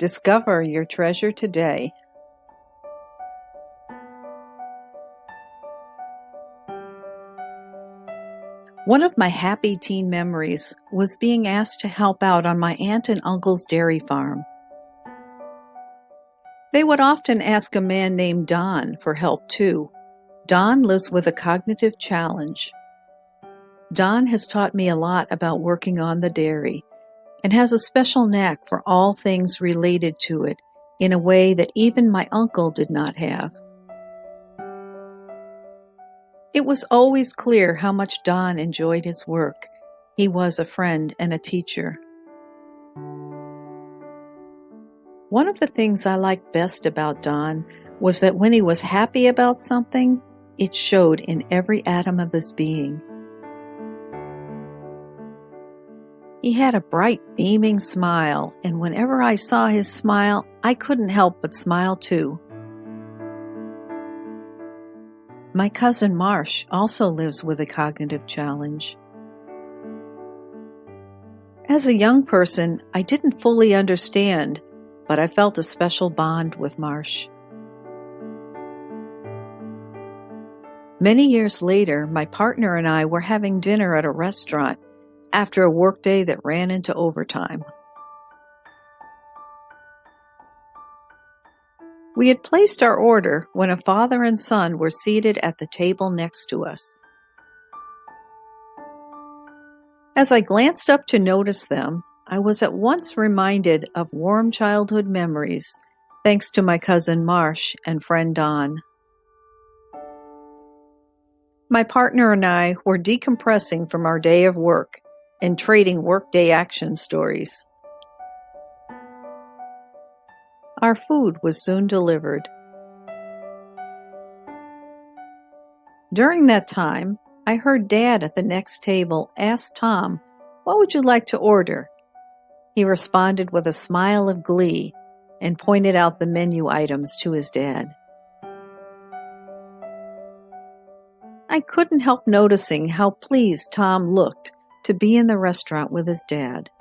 Discover your treasure today. One of my happy teen memories was being asked to help out on my aunt and uncle's dairy farm. They would often ask a man named Don for help too. Don lives with a cognitive challenge. Don has taught me a lot about working on the dairy and has a special knack for all things related to it in a way that even my uncle did not have. It was always clear how much Don enjoyed his work. He was a friend and a teacher. One of the things I liked best about Don was that when he was happy about something, it showed in every atom of his being. He had a bright, beaming smile, and whenever I saw his smile, I couldn't help but smile too. My cousin Marsh also lives with a cognitive challenge. As a young person, I didn't fully understand, but I felt a special bond with Marsh. Many years later, my partner and I were having dinner at a restaurant after a workday that ran into overtime. We had placed our order when a father and son were seated at the table next to us. As I glanced up to notice them, I was at once reminded of warm childhood memories, thanks to my cousin Marsh and friend Don. My partner and I were decompressing from our day of work and trading workday action stories. Our food was soon delivered. During that time, I heard Dad at the next table ask Tom, "What would you like to order?" He responded with a smile of glee and pointed out the menu items to his dad. I couldn't help noticing how pleased Tom looked to be in the restaurant with his dad.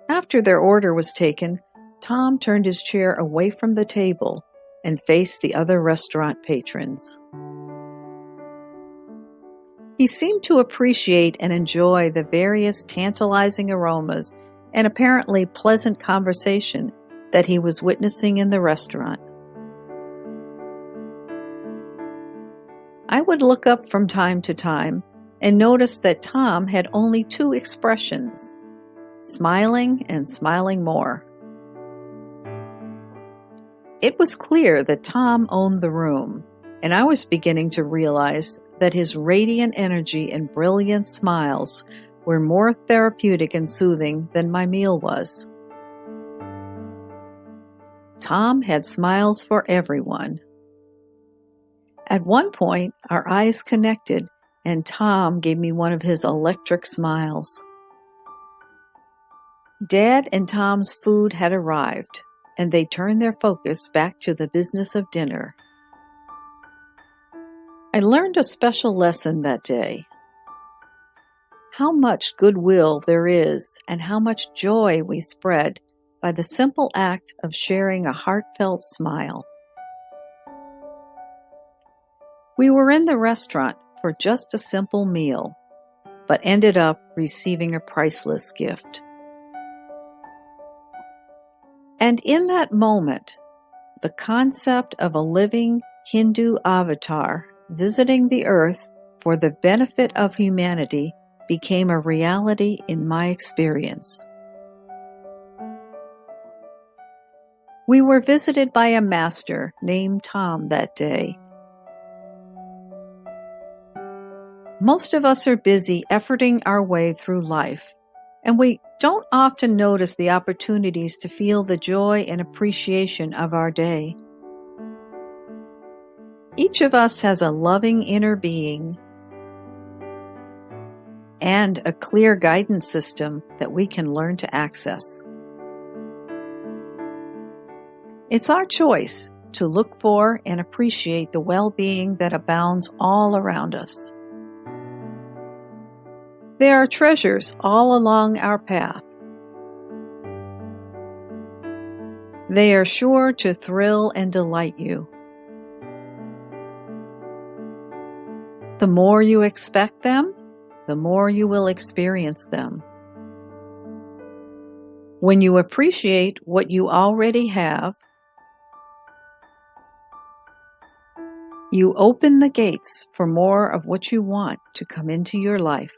After their order was taken, Tom turned his chair away from the table and faced the other restaurant patrons. He seemed to appreciate and enjoy the various tantalizing aromas and apparently pleasant conversation that he was witnessing in the restaurant. I would look up from time to time and notice that Tom had only two expressions: smiling and smiling more. It was clear that Tom owned the room, and I was beginning to realize that his radiant energy and brilliant smiles were more therapeutic and soothing than my meal was. Tom had smiles for everyone. At one point, our eyes connected, and Tom gave me one of his electric smiles. Dad and Tom's food had arrived, and they turned their focus back to the business of dinner. I learned a special lesson that day. How much goodwill there is and how much joy we spread by the simple act of sharing a heartfelt smile. We were in the restaurant for just a simple meal, but ended up receiving a priceless gift. And in that moment, the concept of a living Hindu avatar visiting the earth for the benefit of humanity became a reality in my experience. We were visited by a master named Tom that day. Most of us are busy efforting our way through life, and we don't often notice the opportunities to feel the joy and appreciation of our day. Each of us has a loving inner being and a clear guidance system that we can learn to access. It's our choice to look for and appreciate the well-being that abounds all around us. There are treasures all along our path, They are sure to thrill and delight you. The more you expect them, the more you will experience them. When you appreciate what you already have, you open the gates for more of what you want to come into your life.